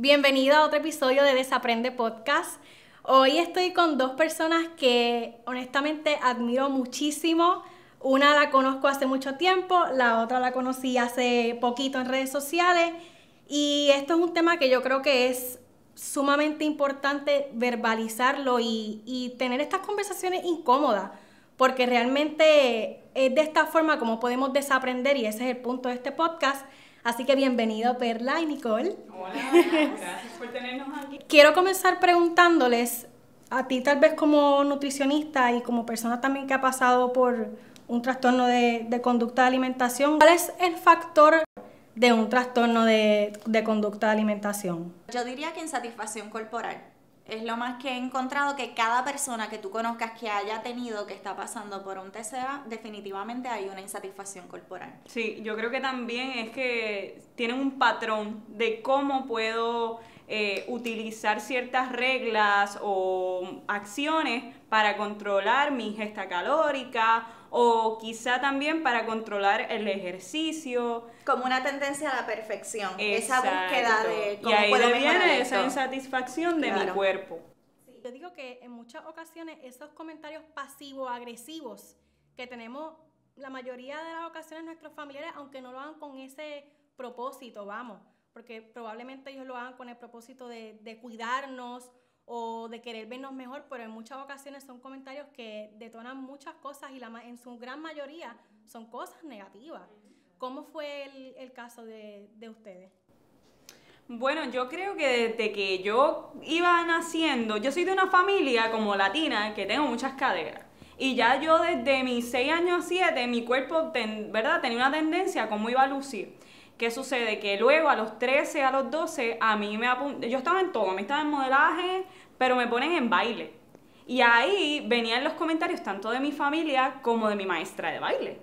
Bienvenido a otro episodio de Desaprende Podcast. Hoy estoy con dos personas que honestamente admiro muchísimo. Una la conozco hace mucho tiempo, la otra la conocí hace poquito en redes sociales. Y esto es un tema que yo creo que es sumamente importante verbalizarlo y tener estas conversaciones incómodas, porque realmente es de esta forma como podemos desaprender y ese es el punto de este podcast. Así que bienvenido Perla y Nicole. Hola, gracias por tenernos aquí. Quiero comenzar preguntándoles, a ti tal vez como nutricionista y como persona también que ha pasado por un trastorno de conducta de alimentación, ¿cuál es el factor de un trastorno de conducta de alimentación? Yo diría que insatisfacción corporal. Es lo más que he encontrado, que cada persona que tú conozcas que haya tenido, que está pasando por un TCA, definitivamente hay una insatisfacción corporal. Sí, yo creo que también es que tienen un patrón de cómo puedo utilizar ciertas reglas o acciones para controlar mi ingesta calórica o quizá también para controlar el ejercicio. Como una tendencia a la perfección. Exacto. Esa búsqueda de cómo y ahí puedo viene mejorar esa esto. insatisfacción de mi cuerpo. Sí, yo digo que en muchas ocasiones esos comentarios pasivo-agresivos que tenemos la mayoría de las ocasiones nuestros familiares, aunque no lo hagan con ese propósito, vamos, porque probablemente ellos lo hagan con el propósito de cuidarnos o de querer vernos mejor, pero en muchas ocasiones son comentarios que detonan muchas cosas y en su gran mayoría son cosas negativas. ¿Cómo fue el caso de ustedes? Bueno, yo creo que desde que yo iba naciendo, yo soy de una familia como latina que tengo muchas caderas. Y ya yo desde mis 6 años, 7, mi cuerpo, ¿verdad? Tenía una tendencia a cómo iba a lucir. ¿Qué sucede? Que luego a los 13, a los 12, a mí yo estaba en todo, me estaba en modelaje, pero me ponen en baile. Y ahí venían los comentarios tanto de mi familia como de mi maestra de baile.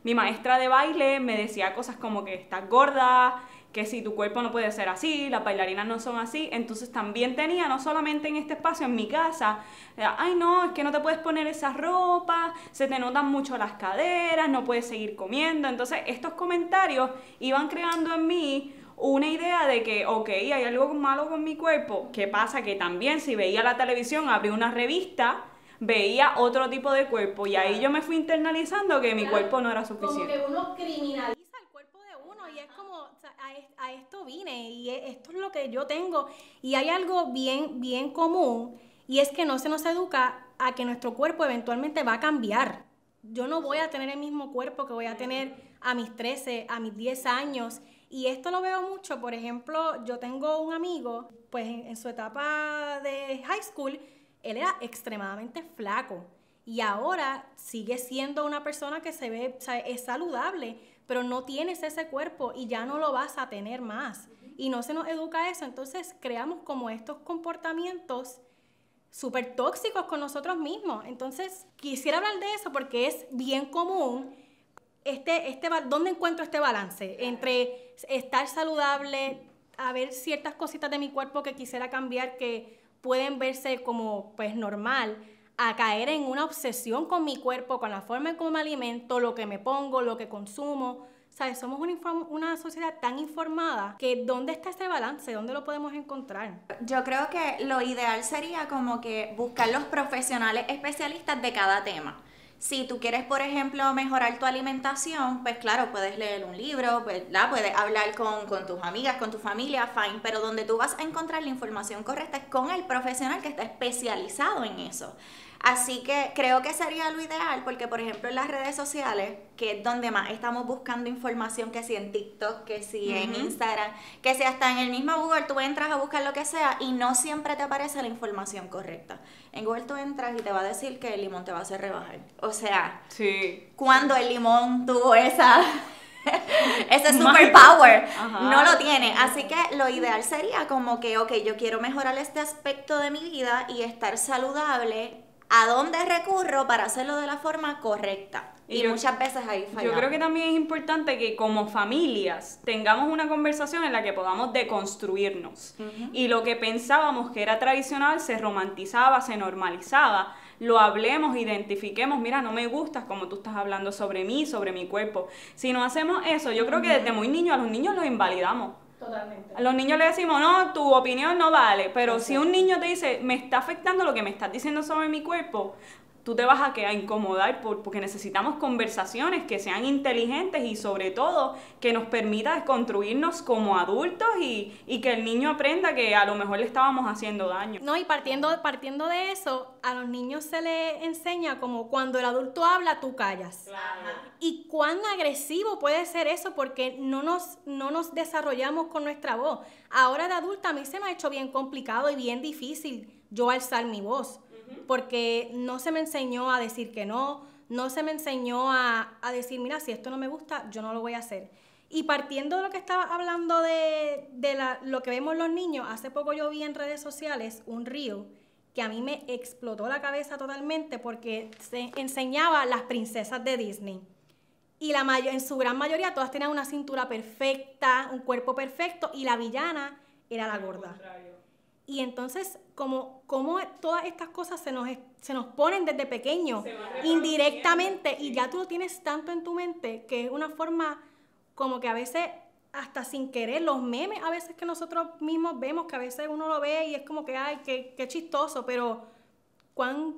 Mi maestra de baile me decía cosas como que estás gorda, que si tu cuerpo no puede ser así, las bailarinas no son así. Entonces también tenía, no solamente en este espacio, en mi casa, ay no, es que no te puedes poner esa ropa, se te notan mucho las caderas, no puedes seguir comiendo. Entonces estos comentarios iban creando en mí una idea de que, ok, hay algo malo con mi cuerpo. ¿Qué pasa? Que también si veía la televisión, abrí una revista, veía otro tipo de cuerpo y ahí yo me fui internalizando que mi cuerpo no era suficiente. Como que uno criminaliza el cuerpo de uno y es como, o sea, a esto vine y esto es lo que yo tengo. Y hay algo bien común y es que no se nos educa a que nuestro cuerpo eventualmente va a cambiar. Yo no voy a tener el mismo cuerpo que voy a tener a mis 13, a mis 10 años. Y esto lo veo mucho, por ejemplo, yo tengo un amigo, pues en su etapa de high school, él era extremadamente flaco y ahora sigue siendo una persona que se ve, o sea, es saludable, pero no tienes ese cuerpo y ya no lo vas a tener más. Y no se nos educa eso, entonces creamos como estos comportamientos súper tóxicos con nosotros mismos. Entonces quisiera hablar de eso porque es bien común. ¿Dónde encuentro este balance entre estar saludable, a ver ciertas cositas de mi cuerpo que quisiera cambiar que pueden verse como pues normal, a caer en una obsesión con mi cuerpo, con la forma en cómo me alimento, lo que me pongo, lo que consumo? ¿Sabes? Somos una sociedad tan informada que ¿dónde está ese balance? ¿Dónde lo podemos encontrar? Yo creo que lo ideal sería como que buscar los profesionales especialistas de cada tema. Si tú quieres, por ejemplo, mejorar tu alimentación, pues claro, puedes leer un libro, ¿verdad? Puedes hablar con tus amigas, con tu familia, fine, pero donde tú vas a encontrar la información correcta es con el profesional que está especializado en eso. Así que creo que sería lo ideal, porque por ejemplo en las redes sociales, que es donde más estamos buscando información, que si en TikTok, que si en Instagram, que si hasta en el mismo Google tú entras a buscar lo que sea y no siempre te aparece la información correcta. En Google tú entras y te va a decir que el limón te va a hacer rebajar. O sea, sí. Cuando el limón tuvo ese superpower, no lo tiene. Así que lo ideal sería como que, ok, yo quiero mejorar este aspecto de mi vida y estar saludable. ¿A dónde recurro para hacerlo de la forma correcta? Y muchas veces ahí fallamos. Yo creo que también es importante que como familias tengamos una conversación en la que podamos deconstruirnos. Y lo que pensábamos que era tradicional se romantizaba, se normalizaba. Lo hablemos, identifiquemos, mira, no me gustas como tú estás hablando sobre mí, sobre mi cuerpo. Si no hacemos eso, yo creo que desde muy niños a los niños los invalidamos. Totalmente. A los niños le decimos, no, tu opinión no vale, pero si un niño te dice, me está afectando lo que me estás diciendo sobre mi cuerpo, tú te vas a incomodar porque necesitamos conversaciones que sean inteligentes y sobre todo que nos permita construirnos como adultos y que el niño aprenda que a lo mejor le estábamos haciendo daño. No, y partiendo de eso, a los niños se les enseña como cuando el adulto habla, tú callas. Claro. Y cuán agresivo puede ser eso porque no nos desarrollamos con nuestra voz. Ahora de adulta a mí se me ha hecho bien complicado y bien difícil yo alzar mi voz. Porque no se me enseñó a decir que no se me enseñó a decir, mira, si esto no me gusta, yo no lo voy a hacer. Y partiendo de lo que estaba hablando de lo que vemos los niños, hace poco yo vi en redes sociales un reel que a mí me explotó la cabeza totalmente porque se enseñaba las princesas de Disney. Y en su gran mayoría todas tenían una cintura perfecta, un cuerpo perfecto, y la villana era la gorda. Y entonces, como todas estas cosas se nos ponen desde pequeño, indirectamente, y ya tú lo tienes tanto en tu mente, que es una forma como que a veces, hasta sin querer, los memes a veces que nosotros mismos vemos, que a veces uno lo ve y es como que, ay, qué chistoso, pero cuán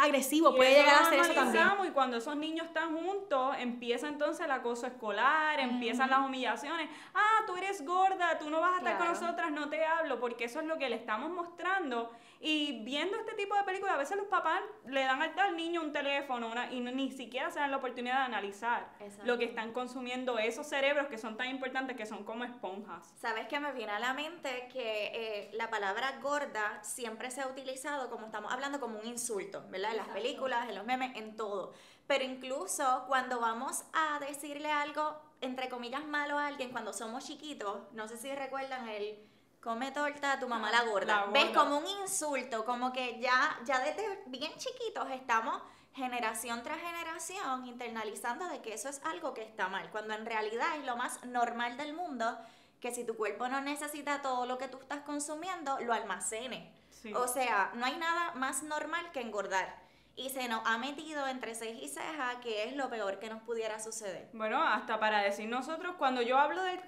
agresivo puede llegar a ser eso también. Y cuando esos niños están juntos, empieza entonces el acoso escolar, empiezan las humillaciones. Ah, tú eres gorda, tú no vas a estar con nosotras, no te hablo, porque eso es lo que le estamos mostrando. Y viendo este tipo de películas, a veces los papás le dan al niño un teléfono y ni siquiera se dan la oportunidad de analizar lo que están consumiendo esos cerebros que son tan importantes, que son como esponjas. ¿Sabes qué me viene a la mente? Que la palabra gorda siempre se ha utilizado, como estamos hablando, como un insulto, ¿verdad? En las películas, en los memes, en todo. Pero incluso cuando vamos a decirle algo, entre comillas, malo a alguien, cuando somos chiquitos, no sé si recuerdan el come torta, tu mamá la gorda. ¿Ves? Como un insulto, como que ya desde bien chiquitos estamos generación tras generación internalizando de que eso es algo que está mal, cuando en realidad es lo más normal del mundo, que si tu cuerpo no necesita todo lo que tú estás consumiendo, lo almacene. Sí. O sea, no hay nada más normal que engordar. Y se nos ha metido entre ceja y ceja que es lo peor que nos pudiera suceder. Bueno, hasta para decir nosotros, cuando yo hablo del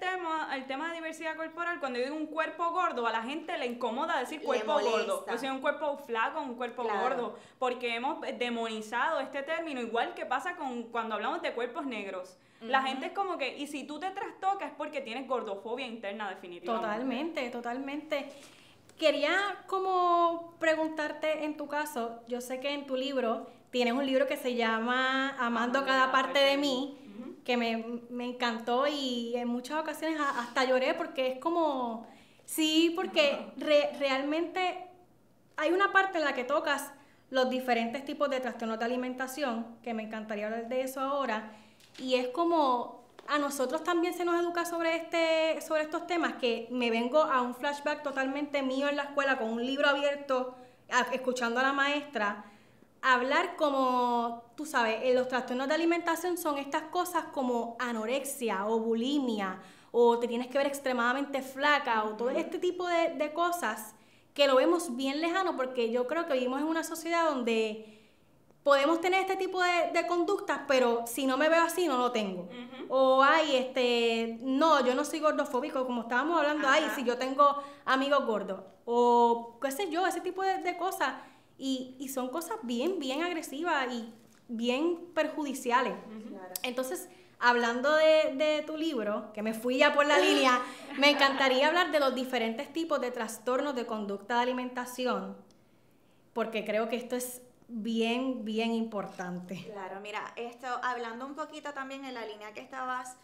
el tema de diversidad corporal, cuando yo digo un cuerpo gordo, a la gente le incomoda decir cuerpo gordo. O sea, un cuerpo flaco, un cuerpo gordo. Porque hemos demonizado este término, igual que pasa cuando hablamos de cuerpos negros. La gente es como que, y si tú te trastocas es porque tienes gordofobia interna definitivamente. Totalmente. Quería como preguntarte en tu caso, yo sé que en tu libro tienes un libro que se llama Amando cada parte de mí, que me encantó y en muchas ocasiones hasta lloré porque es como, sí, porque realmente hay una parte en la que tocas los diferentes tipos de trastornos de alimentación, que me encantaría hablar de eso ahora, y es como a nosotros también se nos educa sobre estos temas, que me vengo a un flashback totalmente mío en la escuela con un libro abierto, escuchando a la maestra, hablar como, tú sabes, los trastornos de alimentación son estas cosas como anorexia o bulimia, o te tienes que ver extremadamente flaca, o todo este tipo de cosas que lo vemos bien lejano, porque yo creo que vivimos en una sociedad donde podemos tener este tipo de conductas, pero si no me veo así, no lo tengo. O, no, yo no soy gordofóbico, como estábamos hablando, si yo tengo amigos gordos. O, qué sé yo, ese tipo de cosas. Y son cosas bien, bien agresivas y bien perjudiciales. Claro. Entonces, hablando de tu libro, que me fui ya por la línea, me encantaría hablar de los diferentes tipos de trastornos de conducta de alimentación, porque creo que esto es bien, bien importante. Claro, mira, hablando un poquito también en la línea que estabas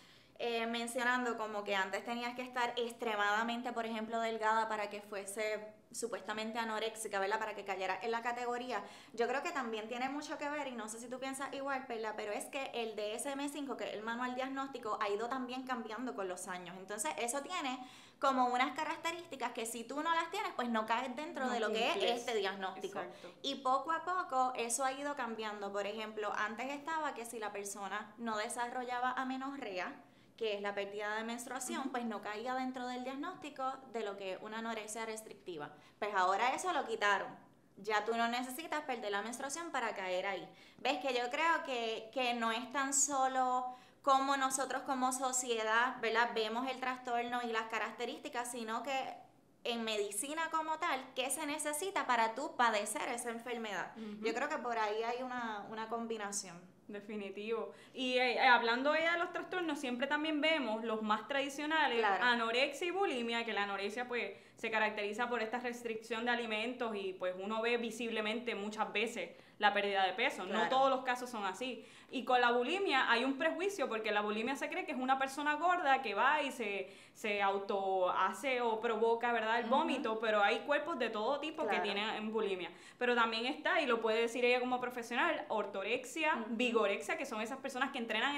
mencionando, como que antes tenías que estar extremadamente, por ejemplo, delgada para que fuese supuestamente anoréxica, ¿verdad? Para que cayera en la categoría. Yo creo que también tiene mucho que ver, y no sé si tú piensas igual, Perla, pero es que el DSM-5, que es el manual diagnóstico, ha ido también cambiando con los años. Entonces, eso tiene como unas características que si tú no las tienes, pues no caes dentro de lo que es este diagnóstico. Exacto. Y poco a poco eso ha ido cambiando. Por ejemplo, antes estaba que si la persona no desarrollaba amenorrea, que es la pérdida de menstruación, pues no caía dentro del diagnóstico de lo que es una anorexia restrictiva. Pues ahora eso lo quitaron. Ya tú no necesitas perder la menstruación para caer ahí. ¿Ves? Que yo creo que no es tan solo cómo nosotros como sociedad, ¿verdad?, vemos el trastorno y las características, sino que en medicina como tal, ¿qué se necesita para tú padecer esa enfermedad? Yo creo que por ahí hay una combinación. Definitivo. Y hablando ya de los trastornos, siempre también vemos los más tradicionales, Claro. anorexia y bulimia, que la anorexia pues se caracteriza por esta restricción de alimentos y pues uno ve visiblemente muchas veces la pérdida de peso. Claro. No todos los casos son así. Y con la bulimia hay un prejuicio porque la bulimia se cree que es una persona gorda que va y se auto hace o provoca, ¿verdad?, el vómito, pero hay cuerpos de todo tipo que Claro. tienen bulimia. Pero también está, y lo puede decir ella como profesional, ortorexia, vigorexia, que son esas personas que entrenan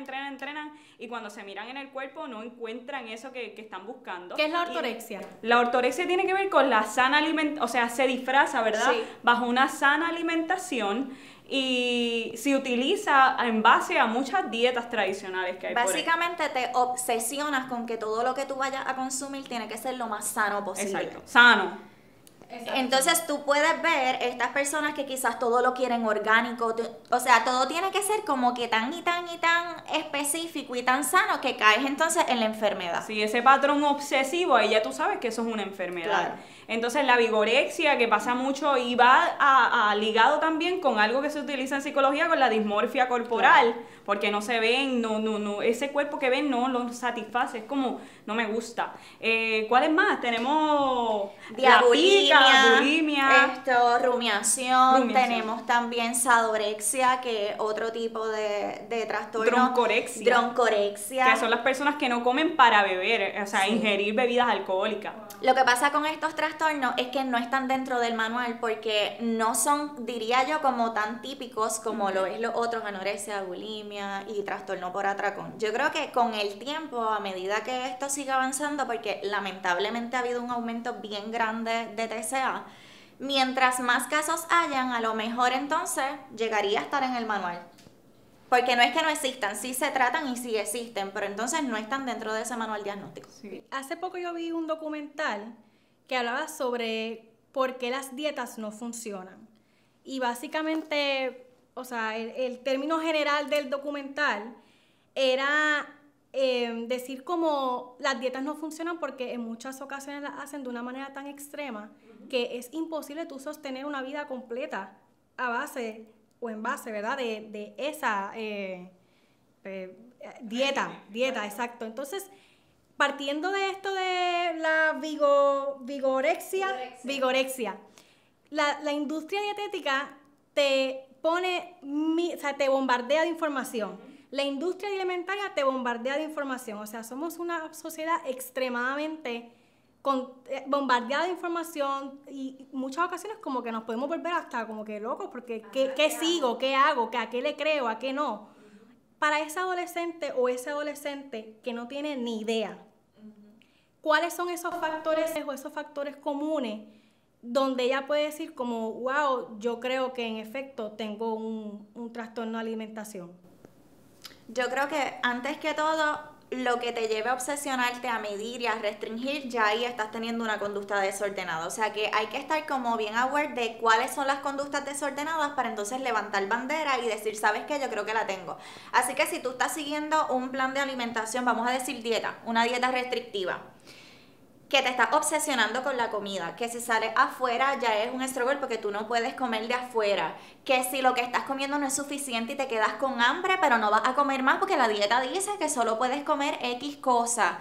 y cuando se miran en el cuerpo no encuentran eso que están buscando. ¿Qué es la ortorexia? La ortorexia tiene que ver con la sana alimentación, o sea, se disfraza, ¿verdad?, Sí. bajo una sana alimentación y se utiliza en base a muchas dietas tradicionales que hay por ahí. Básicamente te obsesionas con que todo lo que tú vayas a consumir tiene que ser lo más sano posible. Exacto, sano. Entonces tú puedes ver estas personas que quizás todo lo quieren orgánico, o sea, todo tiene que ser como que tan y tan y tan específico y tan sano que caes entonces en la enfermedad. Sí, ese patrón obsesivo, ahí ya tú sabes que eso es una enfermedad. Claro. Entonces la vigorexia, que pasa mucho y va ligado también con algo que se utiliza en psicología, con la dismorfia corporal, porque no se ven, no, ese cuerpo que ven no lo satisface, es como, no me gusta. ¿Cuáles más? Tenemos la pica, bulimia. Rumiación, tenemos también sadorexia, que es otro tipo de trastorno. Droncorexia. Que son las personas que no comen para beber, o sea, Sí. ingerir bebidas alcohólicas. Lo que pasa con estos trastornos es que no están dentro del manual porque no son, diría yo, como tan típicos como lo es los otros, anorexia, bulimia y trastorno por atracón. Yo creo que con el tiempo, a medida que esto sigue avanzando, porque lamentablemente ha habido un aumento bien grande de TCA, mientras más casos hayan, a lo mejor entonces llegaría a estar en el manual. Porque no es que no existan, sí se tratan y sí existen, pero entonces no están dentro de ese manual diagnóstico. Sí. Hace poco yo vi un documental que hablaba sobre por qué las dietas no funcionan. Y básicamente, o sea, el término general del documental era decir como las dietas no funcionan porque en muchas ocasiones las hacen de una manera tan extrema que es imposible tú sostener una vida completa a base o en base, ¿verdad?, de esa dieta, exacto. Entonces, partiendo de esto de la vigorexia, la industria dietética te pone, o sea, te bombardea de información. La industria alimentaria te bombardea de información. O sea, somos una sociedad extremadamente bombardeada de información y muchas ocasiones como que nos podemos volver hasta como que locos porque ¿qué sigo? ¿Qué hago? ¿A qué le creo? ¿A qué no? Para ese adolescente o ese adolescente que no tiene ni idea, ¿cuáles son esos factores o esos factores comunes donde ella puede decir como, wow, yo creo que en efecto tengo un trastorno de alimentación? Yo creo que antes que todo, lo que te lleve a obsesionarte, a medir y a restringir, ya ahí estás teniendo una conducta desordenada. O sea que hay que estar como bien aware de cuáles son las conductas desordenadas para entonces levantar bandera y decir, ¿sabes qué? Yo creo que la tengo. Así que si tú estás siguiendo un plan de alimentación, vamos a decir dieta, una dieta restrictiva, que te estás obsesionando con la comida, que si sales afuera ya es un struggle porque tú no puedes comer de afuera, que si lo que estás comiendo no es suficiente y te quedas con hambre, pero no vas a comer más porque la dieta dice que solo puedes comer X cosa.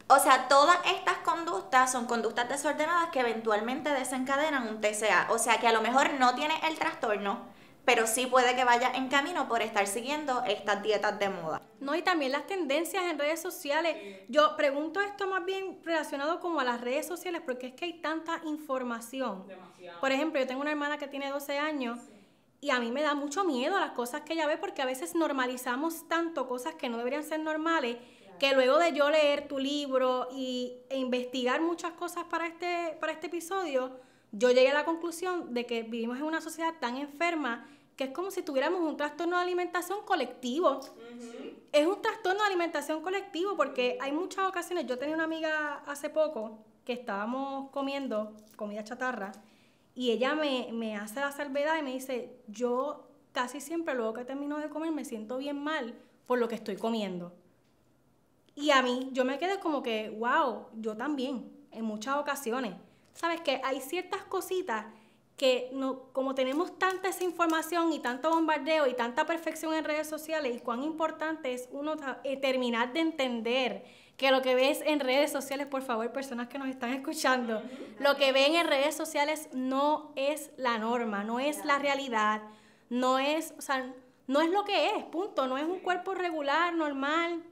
O sea, todas estas conductas son conductas desordenadas que eventualmente desencadenan un TCA. O sea, que a lo mejor no tienes el trastorno, pero sí puede que vaya en camino por estar siguiendo estas dietas de moda. No, y también las tendencias en redes sociales. Yo pregunto esto más bien relacionado como a las redes sociales, porque es que hay tanta información. Demasiado. Por ejemplo, yo tengo una hermana que tiene 12 años y a mí me da mucho miedo las cosas que ella ve, porque a veces normalizamos tanto cosas que no deberían ser normales, que luego de yo leer tu libro e investigar muchas cosas para este episodio, yo llegué a la conclusión de que vivimos en una sociedad tan enferma que es como si tuviéramos un trastorno de alimentación colectivo. Es un trastorno de alimentación colectivo porque hay muchas ocasiones. Yo tenía una amiga hace poco que estábamos comiendo comida chatarra y ella me hace la salvedad y me dice, yo casi siempre luego que termino de comer me siento bien mal por lo que estoy comiendo. Y a mí, yo me quedé como que, wow, yo también, en muchas ocasiones. ¿Sabes qué? Hay ciertas cositas que no, como tenemos tanta esa información y tanto bombardeo y tanta perfección en redes sociales, y cuán importante es uno terminar de entender que lo que ves en redes sociales, por favor, personas que nos están escuchando, lo que ven en redes sociales no es la norma, no es la realidad, no es, o sea, no es lo que es, punto, no es un cuerpo regular, normal.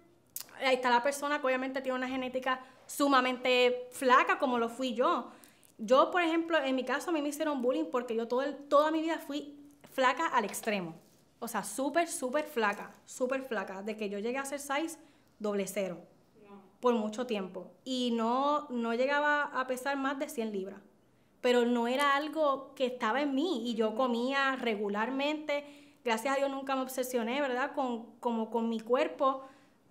Ahí está la persona que obviamente tiene una genética sumamente flaca, como lo fui yo. Yo, por ejemplo, en mi caso, a mí me hicieron bullying porque yo toda mi vida fui flaca al extremo. O sea, súper flaca. De que yo llegué a ser size 00 por mucho tiempo. Y no llegaba a pesar más de 100 libras. Pero no era algo que estaba en mí y yo comía regularmente. Gracias a Dios nunca me obsesioné, ¿verdad? Con mi cuerpo.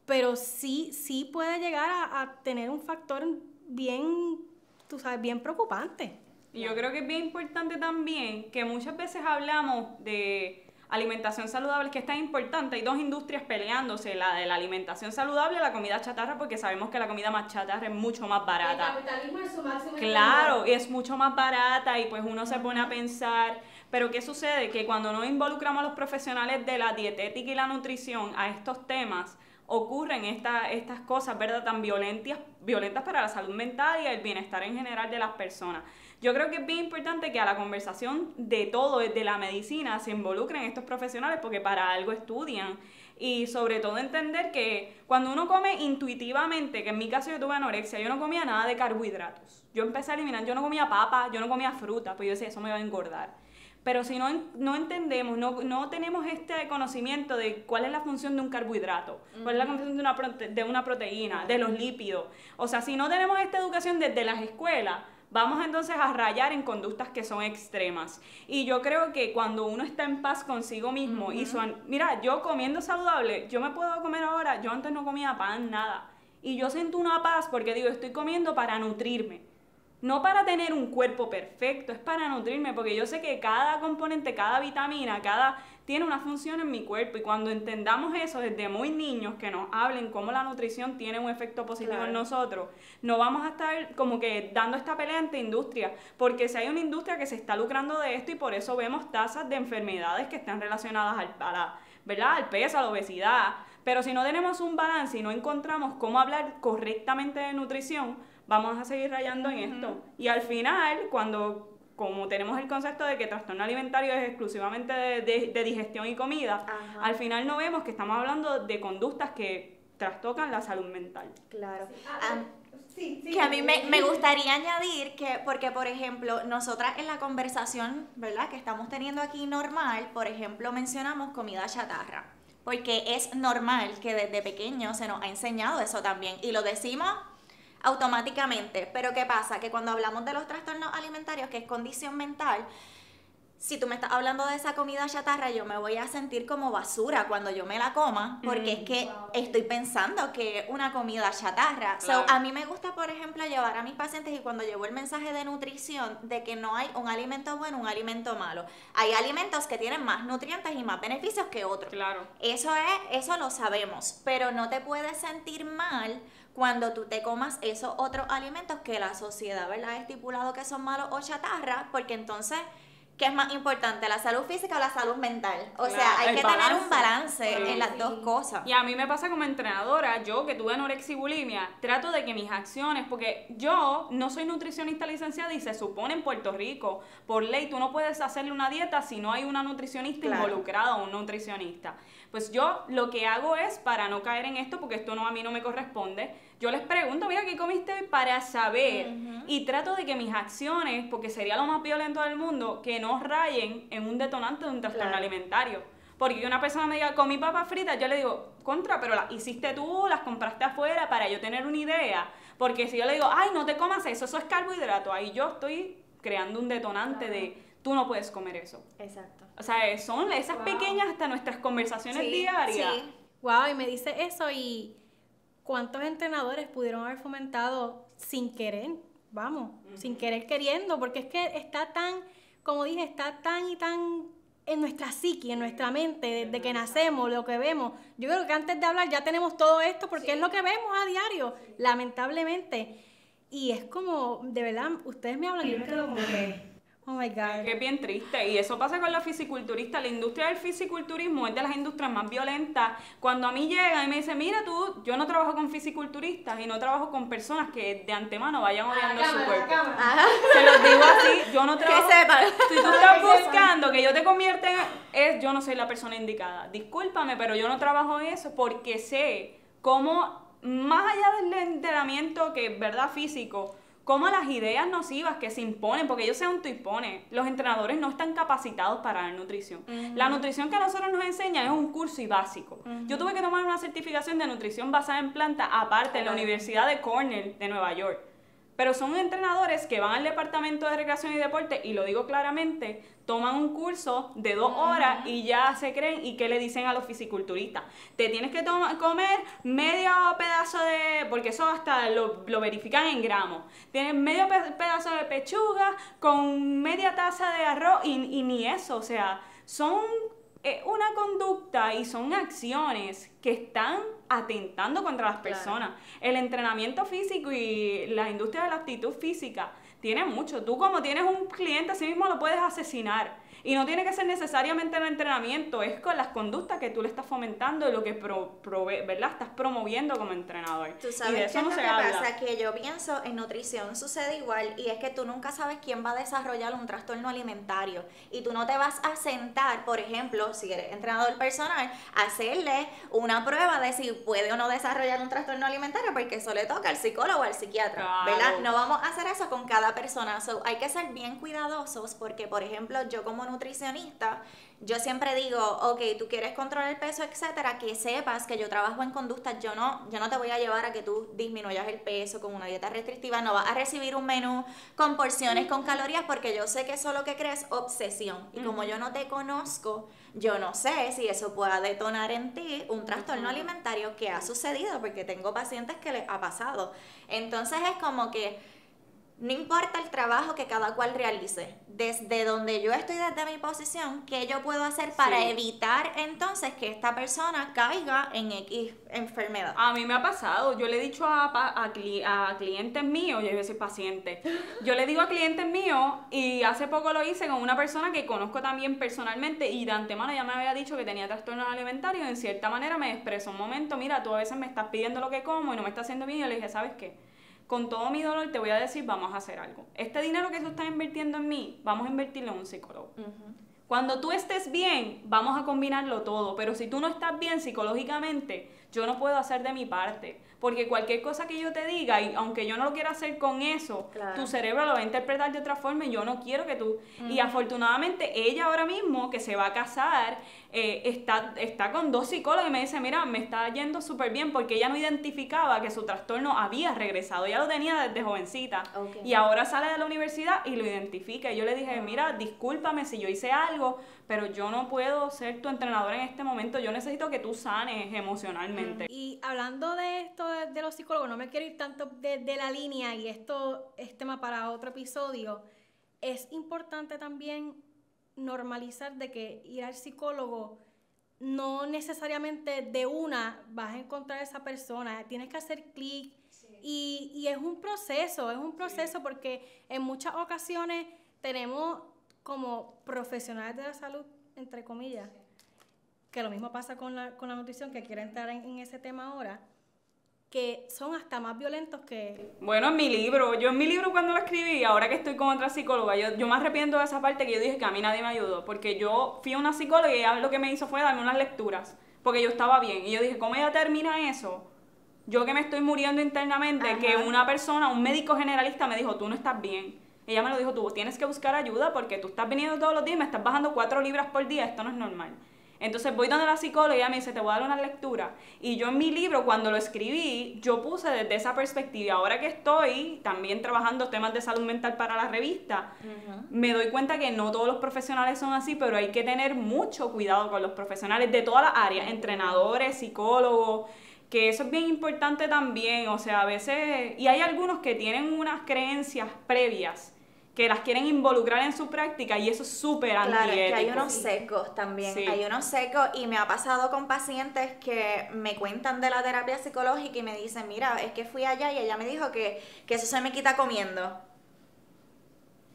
Pero sí puede llegar a tener un factor bien, tú sabes, bien preocupante. Y yo creo que es bien importante también que muchas veces hablamos de alimentación saludable, que es tan importante. Hay dos industrias peleándose, la de la alimentación saludable y la comida chatarra, porque sabemos que la comida más chatarra es mucho más barata. El capitalismo es su máximo. Claro, es mucho más barata y pues uno se pone a pensar, pero ¿qué sucede? Que cuando no involucramos a los profesionales de la dietética y la nutrición a estos temas, ocurren estas cosas, ¿verdad?, tan violentas para la salud mental y el bienestar en general de las personas. Yo creo que es bien importante que a la conversación de todo, desde la medicina, se involucren estos profesionales porque para algo estudian. Y sobre todo entender que cuando uno come intuitivamente, que en mi caso yo tuve anorexia, yo no comía nada de carbohidratos. Yo empecé a eliminar, yo no comía papa, yo no comía fruta, pues yo decía, eso me va a engordar. Pero si no entendemos, no tenemos este conocimiento de cuál es la función de un carbohidrato, cuál es la función de una proteína, de los lípidos. O sea, si no tenemos esta educación desde las escuelas, vamos entonces a rayar en conductas que son extremas. Y yo creo que cuando uno está en paz consigo mismo, mira, yo comiendo saludable, yo me puedo comer ahora, yo antes no comía pan, nada. Y yo siento una paz porque digo, estoy comiendo para nutrirme. No para tener un cuerpo perfecto, es para nutrirme, porque yo sé que cada componente, cada vitamina, tiene una función en mi cuerpo. Y cuando entendamos eso desde muy niños, que nos hablen cómo la nutrición tiene un efecto positivo en nosotros, no vamos a estar como que dando esta pelea entre industrias, porque si hay una industria que se está lucrando de esto y por eso vemos tasas de enfermedades que están relacionadas al peso, a la obesidad. Pero si no tenemos un balance y no encontramos cómo hablar correctamente de nutrición, vamos a seguir rayando en esto. Y al final, como tenemos el concepto de que trastorno alimentario es exclusivamente de digestión y comida, al final no vemos que estamos hablando de conductas que trastocan la salud mental. Claro. Que a mí me gustaría añadir que, porque por ejemplo, nosotras en la conversación, ¿verdad?, que estamos teniendo aquí normal, por ejemplo, mencionamos comida chatarra. Porque es normal que desde pequeños se nos ha enseñado eso también. Y lo decimos automáticamente. Pero ¿qué pasa? Que cuando hablamos de los trastornos alimentarios, que es condición mental, si tú me estás hablando de esa comida chatarra, yo me voy a sentir como basura cuando yo me la coma, porque es que estoy pensando que es una comida chatarra. Claro. A mí me gusta, por ejemplo, llevar a mis pacientes, y cuando llevo el mensaje de nutrición, de que no hay un alimento bueno, un alimento malo. Hay alimentos que tienen más nutrientes y más beneficios que otros. Claro. Eso lo sabemos, pero no te puedes sentir mal cuando tú te comas esos otros alimentos que la sociedad, ¿verdad?, ha estipulado que son malos o chatarra, porque entonces, ¿qué es más importante, la salud física o la salud mental? O sea, hay que tener un balance en las dos cosas. Y a mí me pasa como entrenadora, yo que tuve anorexia y bulimia, trato de que mis acciones, porque yo no soy nutricionista licenciada y se supone en Puerto Rico, por ley, tú no puedes hacerle una dieta si no hay una nutricionista involucrada o un nutricionista. Pues yo lo que hago es, para no caer en esto, porque esto a mí no me corresponde, yo les pregunto, mira, ¿qué comiste hoy?, para saber. Y trato de que mis acciones, porque sería lo más violento del mundo, que no rayen en un detonante de un trastorno alimentario. Porque que una persona me diga, comí papas fritas, yo le digo, pero las hiciste tú, las compraste afuera, para yo tener una idea. Porque si yo le digo, ay, no te comas eso es carbohidrato, ahí yo estoy creando un detonante de, tú no puedes comer eso. Exacto. O sea, son esas pequeñas hasta nuestras conversaciones diarias. Sí. Wow, y me dice eso, y ¿cuántos entrenadores pudieron haber fomentado sin querer? Vamos, sin querer queriendo, porque es que está tan, como dije, está tan y tan en nuestra psique, en nuestra mente, desde que nacemos, lo que vemos. Yo creo que antes de hablar ya tenemos todo esto porque es lo que vemos a diario, lamentablemente. Y es como, de verdad, ustedes me hablan y yo me quedo como que, oh my God. Es bien triste, y eso pasa con los fisiculturistas. La industria del fisiculturismo es de las industrias más violentas. Cuando a mí llegan y me dicen, mira tú, yo no trabajo con fisiculturistas y no trabajo con personas que de antemano vayan odiando su cuerpo. Se los digo así, yo no trabajo. Que sepan. Si tú estás buscando que yo te convierta yo no soy la persona indicada. Discúlpame, pero yo no trabajo en eso porque sé cómo, más allá del entrenamiento que es verdad físico, como las ideas nocivas que se imponen, porque ellos se autoimponen, los entrenadores no están capacitados para dar nutrición. La nutrición que a nosotros nos enseñan es un curso y básico. Yo tuve que tomar una certificación de nutrición basada en planta aparte en la Universidad de Cornell de Nueva York. Pero son entrenadores que van al departamento de recreación y deporte, y lo digo claramente, toman un curso de 2 horas y ya se creen. ¿Y qué le dicen a los fisiculturistas? Te tienes que comer medio pedazo de, porque eso hasta lo verifican en gramos, tienes medio pedazo de pechuga con media taza de arroz y ni eso. O sea, son una conducta y son acciones que están atentando contra las personas. El entrenamiento físico y la industria de la actitud física tiene mucho. Tú, como tienes un cliente, así mismo lo puedes asesinar. Y no tiene que ser necesariamente el entrenamiento, es con las conductas que tú le estás fomentando y lo que ¿verdad? Estás promoviendo como entrenador. Tú sabes y de eso qué no es lo se que habla. pasa, que yo pienso en nutrición sucede igual, y es que tú nunca sabes quién va a desarrollar un trastorno alimentario, y tú no te vas a sentar, por ejemplo, si eres entrenador personal, a hacerle una prueba de si puede o no desarrollar un trastorno alimentario, porque eso le toca al psicólogo o al psiquiatra, ¿verdad? No vamos a hacer eso con cada persona. Hay que ser bien cuidadosos, porque, por ejemplo, yo como nutricionista, yo siempre digo, ok, tú quieres controlar el peso, etcétera, que sepas que yo trabajo en conductas. Yo no te voy a llevar a que tú disminuyas el peso con una dieta restrictiva, no vas a recibir un menú con porciones, con calorías, porque yo sé que eso lo que crea es obsesión, y como yo no te conozco, yo no sé si eso pueda detonar en ti un trastorno alimentario, que ha sucedido, porque tengo pacientes que les ha pasado. Entonces es como que no importa el trabajo que cada cual realice, desde donde yo estoy, desde mi posición, ¿qué yo puedo hacer para evitar entonces que esta persona caiga en X enfermedad? A mí me ha pasado, yo le he dicho a clientes míos, yo iba a decir pacientes, yo le digo a clientes míos, y hace poco lo hice con una persona que conozco también personalmente, y de antemano ya me había dicho que tenía trastornos alimentarios. En cierta manera me expresó un momento, mira, tú a veces me estás pidiendo lo que como y no me estás haciendo bien, y yo le dije, ¿sabes qué? Con todo mi dolor te voy a decir, vamos a hacer algo. Este dinero que tú estás invirtiendo en mí, vamos a invertirlo en un psicólogo. Cuando tú estés bien, vamos a combinarlo todo. Pero si tú no estás bien psicológicamente, yo no puedo hacer de mi parte. Porque cualquier cosa que yo te diga, y aunque yo no lo quiera hacer con eso, tu cerebro lo va a interpretar de otra forma, y yo no quiero que tú... Y afortunadamente ella ahora mismo, que se va a casar, está con 2 psicólogos, y me dice, mira, me está yendo súper bien, porque ella no identificaba que su trastorno había regresado. Ella lo tenía desde jovencita. Y ahora sale de la universidad y lo identifica. Y yo le dije, mira, discúlpame si yo hice algo, pero yo no puedo ser tu entrenadora en este momento. Yo necesito que tú sanes emocionalmente. Y hablando de esto de los psicólogos, no me quiero ir tanto de la línea, y esto es tema para otro episodio. Es importante también normalizar de que ir al psicólogo no necesariamente de una vas a encontrar a esa persona, tienes que hacer clic. Y es un proceso porque en muchas ocasiones tenemos como profesionales de la salud, entre comillas, que lo mismo pasa con la nutrición, que quiero entrar en ese tema ahora, que son hasta más violentos que... Bueno, yo en mi libro cuando lo escribí, ahora que estoy con otra psicóloga, yo me arrepiento de esa parte que yo dije que a mí nadie me ayudó, porque yo fui a una psicóloga y ella lo que me hizo fue darme unas lecturas, porque yo estaba bien, y yo dije, ¿cómo ella termina eso? Yo que me estoy muriendo internamente, que una persona, un médico generalista me dijo, tú no estás bien. Ella me lo dijo, tú tienes que buscar ayuda porque tú estás viniendo todos los días y me estás bajando 4 libras por día, esto no es normal. Entonces voy donde la psicóloga y ella me dice, te voy a dar una lectura. Y yo en mi libro, cuando lo escribí, yo puse desde esa perspectiva. Y ahora que estoy también trabajando temas de salud mental para la revista, me doy cuenta que no todos los profesionales son así, pero hay que tener mucho cuidado con los profesionales de todas las áreas, entrenadores, psicólogos, que eso es bien importante también. O sea, a veces, y hay algunos que tienen unas creencias previas que las quieren involucrar en su práctica y eso es súper Claro, antiético. que hay unos secos también, Sí. hay unos secos y me ha pasado con pacientes que me cuentan de la terapia psicológica y me dicen, mira, es que fui allá y ella me dijo que eso se me quita comiendo.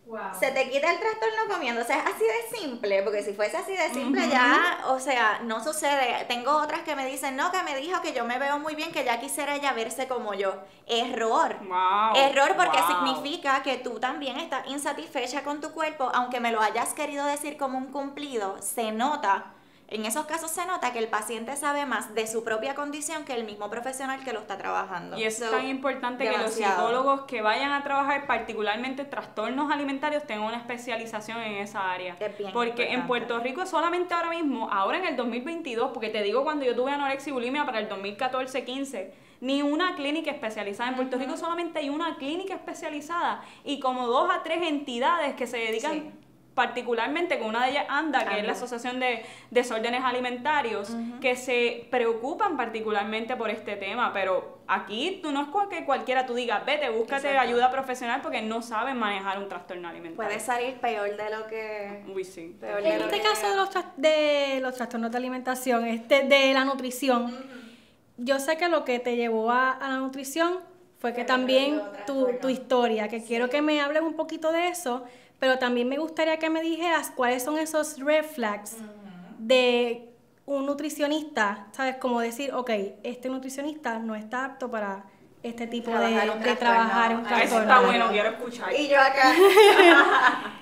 Wow. Se te quita el trastorno comiendo, o sea, es así de simple, porque si fuese así de simple ya, o sea, no sucede. Tengo otras que me dicen, no, que me dijo que yo me veo muy bien, que ya quisiera ella verse como yo. Error. Wow, Error porque wow. significa que tú también estás insatisfecha con tu cuerpo, aunque me lo hayas querido decir como un cumplido, se nota. En esos casos se nota que el paciente sabe más de su propia condición que el mismo profesional que lo está trabajando. Y es So, tan importante que los demasiado. psicólogos que vayan a trabajar particularmente trastornos alimentarios tengan una especialización en esa área. Es bien Porque en importante. Puerto Rico solamente ahora mismo, ahora en el 2022, porque te digo cuando yo tuve anorexia y bulimia para el 2014-15, ni una clínica especializada. En Puerto Rico solamente hay una clínica especializada y como 2 a 3 entidades que se dedican... Sí. particularmente con una de ellas ANDA, que es la Asociación de Desórdenes Alimentarios, que se preocupan particularmente por este tema, pero aquí tú no es que cualquiera tú digas, vete, búscate Exacto. ayuda profesional porque no saben manejar un trastorno alimentario. Puede salir peor de lo que... Uy, sí. peor En de lo este que- caso de los trastornos de alimentación, de la nutrición, yo sé que lo que te llevó a la nutrición fue que Fue también otro trastorno. tu historia, que quiero que me hables un poquito de eso, pero también me gustaría que me dijeras cuáles son esos red flags de un nutricionista, ¿sabes? Como decir, ok, este nutricionista no está apto para este tipo Trabajar un de trastorno. trabajar un Ah, Eso trastorno. está bueno, quiero escuchar. Y yo acá...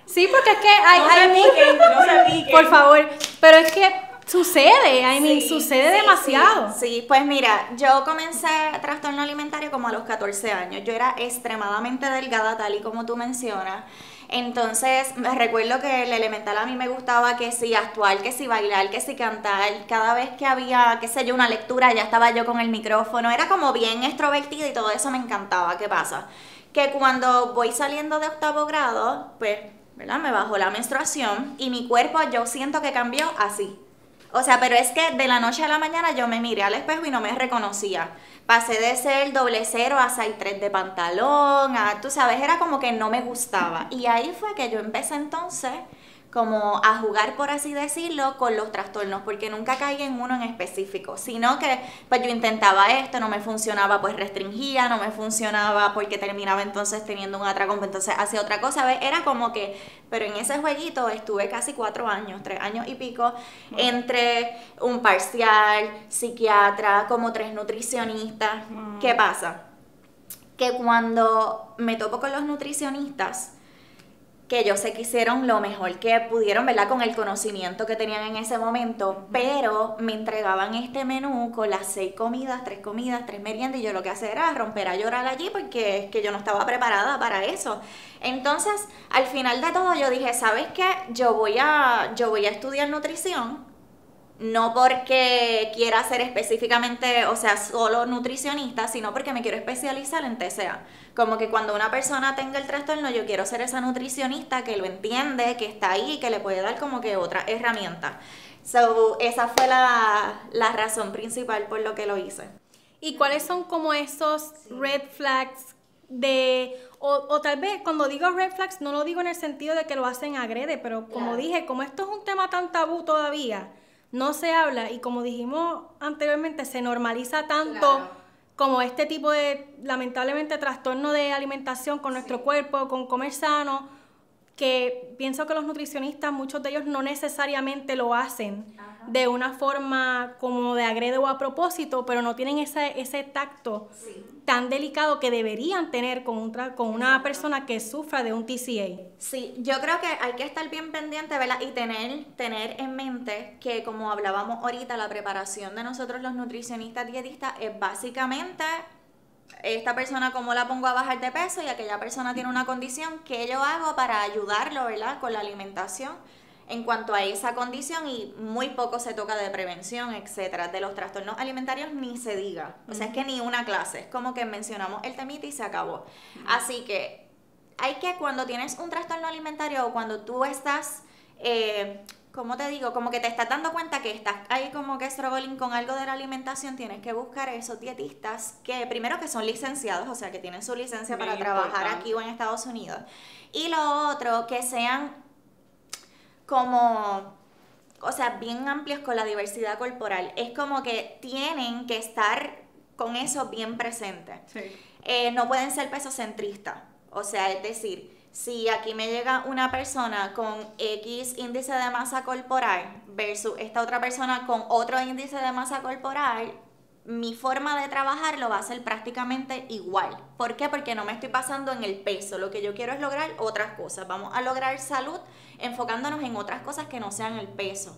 Sí, porque es que hay, No se piquen, no se piquen. por favor, pero es que sucede, I mean, Sí, sucede sí, demasiado. Sí, pues mira, yo comencé trastorno alimentario como a los 14 años. Yo era extremadamente delgada, tal y como tú mencionas. Entonces, me recuerdo que el elemental a mí me gustaba que si actuar, que si bailar, que si cantar. Cada vez que había, qué sé yo, una lectura, ya estaba yo con el micrófono. Era como bien extrovertida y todo eso me encantaba. ¿Qué pasa? Que cuando voy saliendo de 8º grado, pues, ¿verdad? Me bajó la menstruación y mi cuerpo yo siento que cambió así. O sea, pero es que de la noche a la mañana yo me miré al espejo y no me reconocía. Pasé de ser 0 a 6'3" de pantalón, tú sabes, era como que no me gustaba. Y ahí fue que yo empecé entonces como a jugar, por así decirlo, con los trastornos, porque nunca caí en uno en específico, sino que pues yo intentaba esto, no me funcionaba, pues restringía, no me funcionaba porque terminaba entonces teniendo un atracón, pues entonces hacía otra cosa, ¿ves? Era como que, pero en ese jueguito estuve casi 4 años, 3 años y pico, entre un parcial, psiquiatra, como 3 nutricionistas. ¿Qué pasa? Que cuando me topo con los nutricionistas, que yo sé que hicieron lo mejor que pudieron, ¿verdad? Con el conocimiento que tenían en ese momento, pero me entregaban este menú con las 6 comidas, 3 meriendas, y yo lo que hacía era romper a llorar allí porque es que yo no estaba preparada para eso. Entonces, al final de todo yo dije, ¿sabes qué? Yo voy a estudiar nutrición, no porque quiera ser específicamente, o sea, solo nutricionista, sino porque me quiero especializar en TCA. Como que cuando una persona tenga el trastorno, yo quiero ser esa nutricionista que lo entiende, que está ahí, que le puede dar como que otra herramienta. So, esa fue la razón principal por lo que lo hice. ¿Y cuáles son como esos red flags o tal vez cuando digo red flags no lo digo en el sentido de que lo hacen agrede, pero como Claro. dije, como esto es un tema tan tabú todavía, no se habla y como dijimos anteriormente, se normaliza tanto Claro. como este tipo de, lamentablemente, trastorno de alimentación con nuestro cuerpo, con comer sano, que pienso que los nutricionistas, muchos de ellos no necesariamente lo hacen de una forma como de agrede o a propósito, pero no tienen ese tacto tan delicado que deberían tener con una persona que sufra de un TCA. Sí, yo creo que hay que estar bien pendiente, ¿verdad? Y tener en mente que, como hablábamos ahorita, la preparación de nosotros los nutricionistas dietistas es básicamente esta persona cómo la pongo a bajar de peso y aquella persona tiene una condición, ¿qué yo hago para ayudarlo, ¿verdad? Con la alimentación en cuanto a esa condición, y muy poco se toca de prevención, etcétera. De los trastornos alimentarios ni se diga. O sea, es que ni una clase, es como que mencionamos el temita y se acabó. Así que hay que, cuando tienes un trastorno alimentario o cuando tú estás ¿cómo te digo? Como que te estás dando cuenta que estás ahí como que struggling con algo de la alimentación, tienes que buscar esos dietistas que primero que son licenciados, o sea, que tienen su licencia Muy para trabajar importante. aquí o en Estados Unidos. Y lo otro, que sean como, o sea, bien amplios con la diversidad corporal. Es como que tienen que estar con eso bien presente. Sí. No pueden ser pesocentristas. O sea, es decir, si aquí me llega una persona con X índice de masa corporal versus esta otra persona con otro índice de masa corporal, mi forma de trabajarlo va a ser prácticamente igual. ¿Por qué? Porque no me estoy basando en el peso. Lo que yo quiero es lograr otras cosas. Vamos a lograr salud enfocándonos en otras cosas que no sean el peso.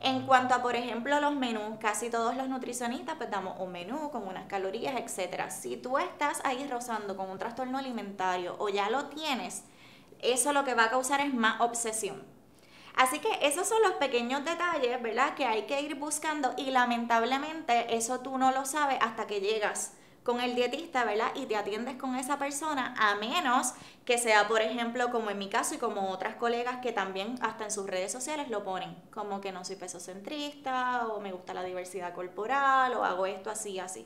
En cuanto a, por ejemplo, los menús, casi todos los nutricionistas pues damos un menú con unas calorías, etcétera. Si tú estás ahí rozando con un trastorno alimentario o ya lo tienes, eso lo que va a causar es más obsesión. Así que esos son los pequeños detalles, ¿verdad? Que hay que ir buscando y lamentablemente eso tú no lo sabes hasta que llegas con el dietista, ¿verdad? Y te atiendes con esa persona, a menos que sea, por ejemplo, como en mi caso y como otras colegas que también hasta en sus redes sociales lo ponen, como que no soy pesocentrista o me gusta la diversidad corporal o hago esto así, así.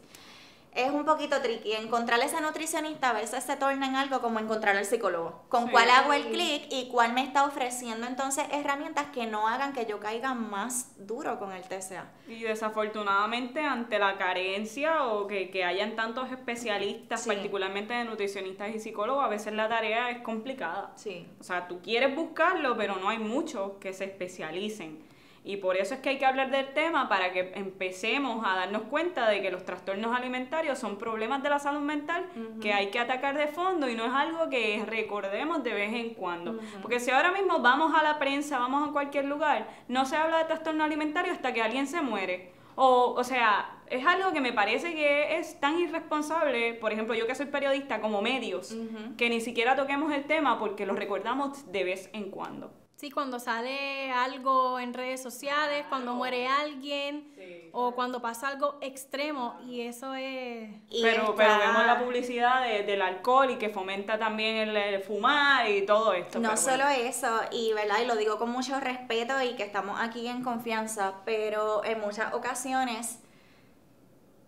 Es un poquito tricky. Encontrar ese nutricionista a veces se torna en algo como encontrar al psicólogo. Con Sí. cuál hago el clic y cuál me está ofreciendo entonces herramientas que no hagan que yo caiga más duro con el TCA. Y desafortunadamente ante la carencia o que hayan tantos especialistas, Sí. particularmente de nutricionistas y psicólogos, a veces la tarea es complicada. Sí. O sea, tú quieres buscarlo, pero no hay muchos que se especialicen. Y por eso es que hay que hablar del tema para que empecemos a darnos cuenta de que los trastornos alimentarios son problemas de la salud mental que hay que atacar de fondo y no es algo que recordemos de vez en cuando. Porque si ahora mismo vamos a la prensa, vamos a cualquier lugar, no se habla de trastorno alimentario hasta que alguien se muere. O sea, es algo que me parece que es tan irresponsable, por ejemplo, yo que soy periodista, como medios, que ni siquiera toquemos el tema porque lo recordamos de vez en cuando. Sí, cuando sale algo en redes sociales, cuando muere alguien o cuando pasa algo extremo y eso es... Y Pero está- vemos la publicidad del alcohol y que fomenta también el fumar y todo esto. No pero solo bueno. eso, y verdad, y lo digo con mucho respeto y que estamos aquí en confianza, pero en muchas ocasiones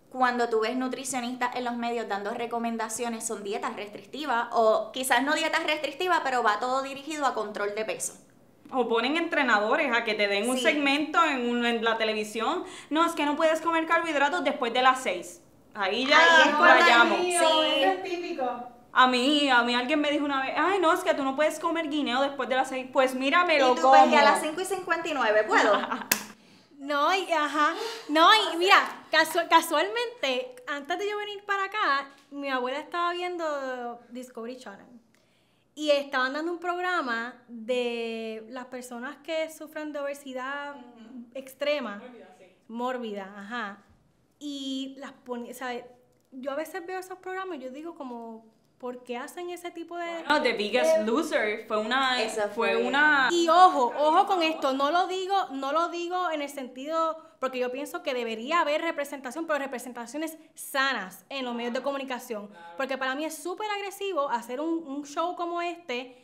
cuando tú ves nutricionistas en los medios dando recomendaciones son dietas restrictivas o quizás no dietas restrictivas, pero va todo dirigido a control de peso. O ponen entrenadores a que te den un Sí. segmento en la televisión. No, es que no puedes comer carbohidratos después de las 6. Ahí ya Ahí es cuando- rayamos. Sí. Eso es típico. A mí alguien me dijo una vez, ay, no, es que tú no puedes comer guineo después de las 6. Pues mira, me lo Y tú como. ves que a las 5:59, ¿puedo? No, no, y mira, casualmente, antes de yo venir para acá, mi abuela estaba viendo Discovery Channel y estaban dando un programa de las personas que sufren de obesidad extrema, mórbida, ajá, y las ponía, o sea, yo a veces veo esos programas y yo digo como, ¿por qué hacen ese tipo de...? No, The Biggest Loser fue una... Esa fue fue- una... Y ojo con esto, no lo digo en el sentido, porque yo pienso que debería haber representación, pero representaciones sanas en los medios de comunicación. Porque para mí es súper agresivo hacer un show como este,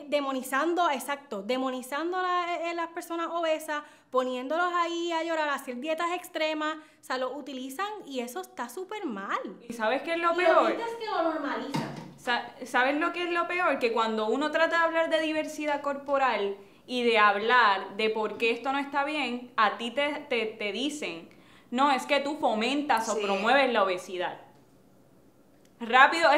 demonizando a las personas obesas, poniéndolos ahí a llorar, a hacer dietas extremas, o sea, lo utilizan y eso está súper mal. ¿Y sabes qué es lo Y peor? ahorita es que lo normalizan. ¿Sabes lo que es lo peor? Que cuando uno trata de hablar de diversidad corporal y de hablar de por qué esto no está bien, a ti te dicen, no, es que tú fomentas o Sí. promueves la obesidad. Rápido,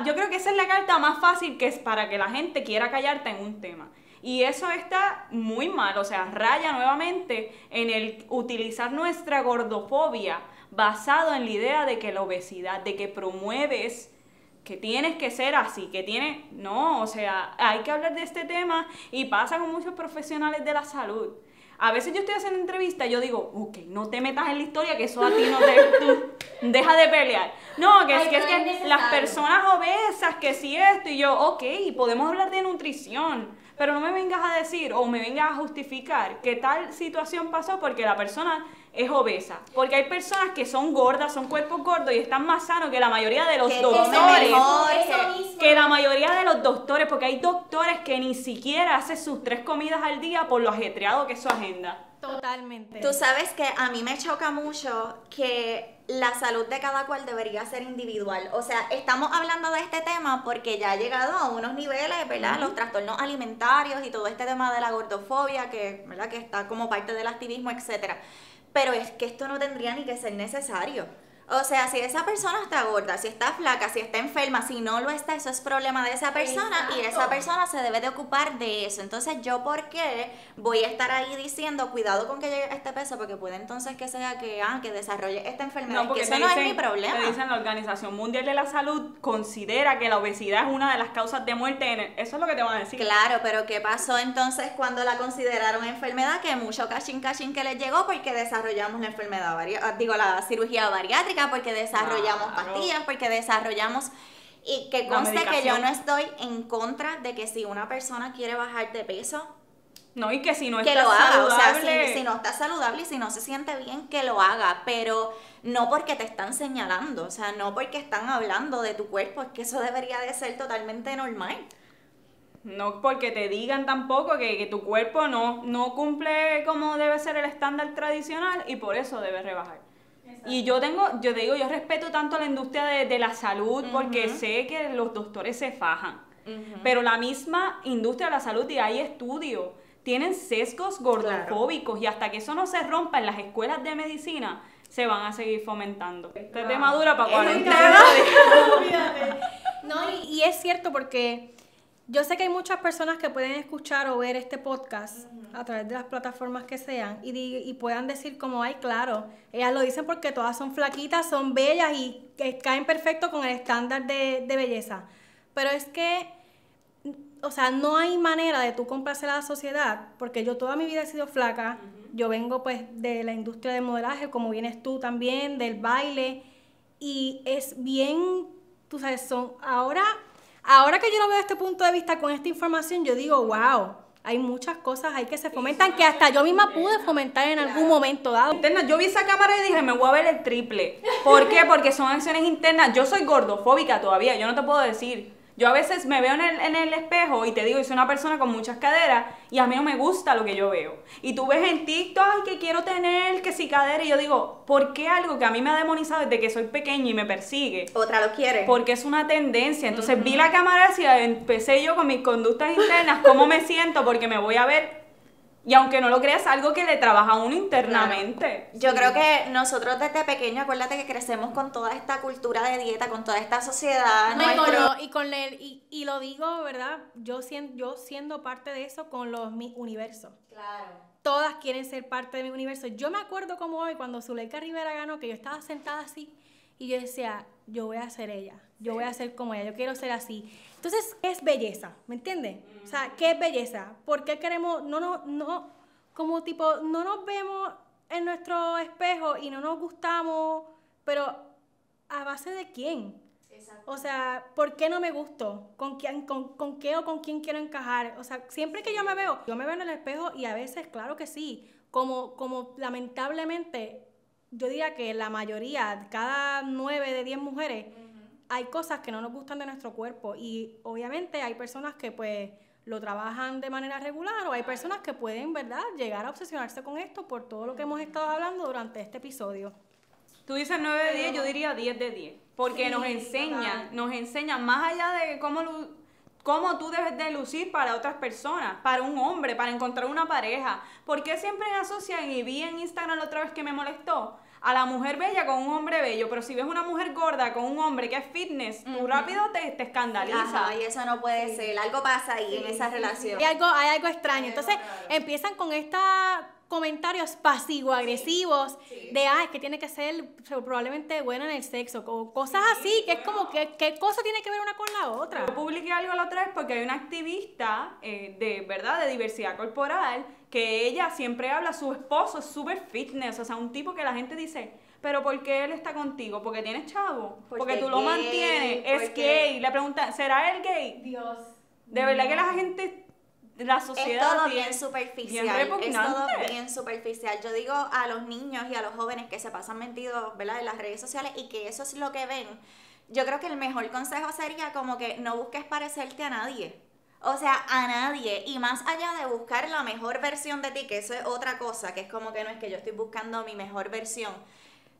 yo creo que esa es la carta más fácil que es para que la gente quiera callarte en un tema. Y eso está muy mal, o sea, raya nuevamente en el utilizar nuestra gordofobia basado en la idea de que la obesidad, de que promueves que tienes que ser así, no, o sea, hay que hablar de este tema y pasa con muchos profesionales de la salud. A veces yo estoy haciendo entrevistas y yo digo, ok, no te metas en la historia, que eso a ti no tú deja de pelear. No, que Ay, es pero es que necesario. las personas obesas, que si esto, y yo, ok, podemos hablar de nutrición, pero no me vengas a decir o me vengas a justificar que tal situación pasó porque la persona es obesa. Porque hay personas que son gordas, son cuerpos gordos y están más sanos que la mayoría de los doctores. Que la mayoría de los doctores, porque hay doctores que ni siquiera hacen sus 3 comidas al día por lo ajetreado que es su agenda. Totalmente. Tú sabes que a mí me choca mucho que la salud de cada cual debería ser individual. O sea, estamos hablando de este tema porque ya ha llegado a unos niveles, ¿verdad? Los trastornos alimentarios y todo este tema de la gordofobia, que, ¿verdad? Que está como parte del activismo, etcétera. Pero es que esto no tendría ni que ser necesario. O sea, si esa persona está gorda, si está flaca, si está enferma, si no lo está, eso es problema de esa persona. Exacto. Y esa persona se debe de ocupar de eso. Entonces, ¿yo por qué voy a estar ahí diciendo, cuidado con que llegue a este peso? Porque puede entonces que sea que desarrolle esta enfermedad. No, porque eso no es mi problema. Te dicen, la Organización Mundial de la Salud considera que la obesidad es una de las causas de muerte. Eso es lo que te van a decir. Claro, pero ¿qué pasó entonces cuando la consideraron enfermedad? Que mucho cachín que les llegó porque desarrollamos la enfermedad, la cirugía bariátrica, porque desarrollamos pastillas, porque desarrollamos... Y que conste que yo no estoy en contra de que si una persona quiere bajar de peso, no, y que si no que está lo haga, saludable, o sea, si no está saludable y si no se siente bien, que lo haga, pero no porque te están señalando, o sea, no porque están hablando de tu cuerpo, es que eso debería de ser totalmente normal. No porque te digan tampoco que tu cuerpo no cumple como debe ser el estándar tradicional y por eso debes rebajar. Exacto. Y yo te digo, yo respeto tanto la industria de la salud porque sé que los doctores se fajan, pero la misma industria de la salud, y hay estudios, tienen sesgos gordofóbicos, y hasta que eso no se rompa en las escuelas de medicina, se van a seguir fomentando. Este tema dura para 40 No, y es cierto porque yo sé que hay muchas personas que pueden escuchar o ver este podcast a través de las plataformas que sean y puedan decir como, ay, claro, ellas lo dicen porque todas son flaquitas, son bellas y que caen perfecto con el estándar de belleza. Pero es que, o sea, no hay manera de tú complacer a la sociedad, porque yo toda mi vida he sido flaca, yo vengo pues de la industria del modelaje, como vienes tú también, del baile, y es bien, tú sabes, ahora que yo lo veo desde este punto de vista con esta información, yo digo, wow, hay muchas cosas ahí que se fomentan, que hasta yo misma pude fomentar en algún momento dado. Internas, yo vi esa cámara y dije, me voy a ver el triple. ¿Por qué? Porque son acciones internas. Yo soy gordofóbica todavía, yo no te puedo decir. Yo a veces me veo en el espejo y te digo, yo soy una persona con muchas caderas y a mí no me gusta lo que yo veo. Y tú ves en TikTok, ay, que quiero tener, que si cadera, y yo digo, ¿por qué algo que a mí me ha demonizado desde que soy pequeña y me persigue? Otra lo quiere. Porque es una tendencia. Entonces vi la cámara y empecé yo con mis conductas internas, cómo me siento, porque me voy a ver. Y aunque no lo creas, algo que le trabaja a uno internamente. Claro. Yo creo que nosotros desde pequeños, acuérdate que crecemos con toda esta cultura de dieta, con toda esta sociedad. No, y lo digo, ¿verdad? Yo siendo parte de eso con mi universo. Claro. Todas quieren ser parte de mi universo. Yo me acuerdo como hoy, cuando Zuleika Rivera ganó, que yo estaba sentada así, y yo decía, yo voy a ser ella, yo voy a ser como ella, yo quiero ser así. Entonces, ¿qué es belleza? ¿Me entiendes? O sea, ¿qué es belleza? ¿Por qué queremos, no nos vemos en nuestro espejo y no nos gustamos, pero ¿a base de quién? Exacto. O sea, ¿por qué no me gusto? ¿Con qué o con quién quiero encajar? O sea, siempre que yo me veo en el espejo y a veces, claro que sí, como lamentablemente, yo diría que la mayoría, cada 9 de 10 mujeres, hay cosas que no nos gustan de nuestro cuerpo y obviamente hay personas que pues lo trabajan de manera regular o hay personas que pueden, ¿verdad?, llegar a obsesionarse con esto por todo lo que hemos estado hablando durante este episodio. Tú dices 9 de 10, yo diría 10 de 10, porque sí, nos enseñan más allá de cómo tú debes de lucir para otras personas, para un hombre, para encontrar una pareja. ¿Por qué siempre asocian, y vi en Instagram la otra vez que me molestó, a la mujer bella con un hombre bello? Pero si ves una mujer gorda con un hombre que es fitness, tú rápido te escandaliza. Ajá, y eso no puede ser, algo pasa ahí en esa relación. Hay algo extraño. Entonces empiezan con comentarios pasivo-agresivos de, es que tiene que ser probablemente buena en el sexo, o cosas así, que es como, ¿qué cosa tiene que ver una con la otra? Yo publiqué algo la otra vez porque hay una activista de diversidad corporal que ella siempre habla, su esposo es súper fitness, o sea, un tipo que la gente dice, pero ¿por qué él está contigo? ¿Porque tienes chavo? Porque tú lo mantienes, es gay. Le preguntan, ¿será él gay? Dios. De verdad que la gente la Es sociedad todo tiene- bien superficial, bien es todo repugnante. bien superficial. Yo digo a los niños y a los jóvenes que se pasan metidos, ¿verdad?, en las redes sociales y que eso es lo que ven. Yo creo que el mejor consejo sería como que no busques parecerte a nadie. O sea, a nadie. Y más allá de buscar la mejor versión de ti, que eso es otra cosa, que es como que no es que yo estoy buscando mi mejor versión.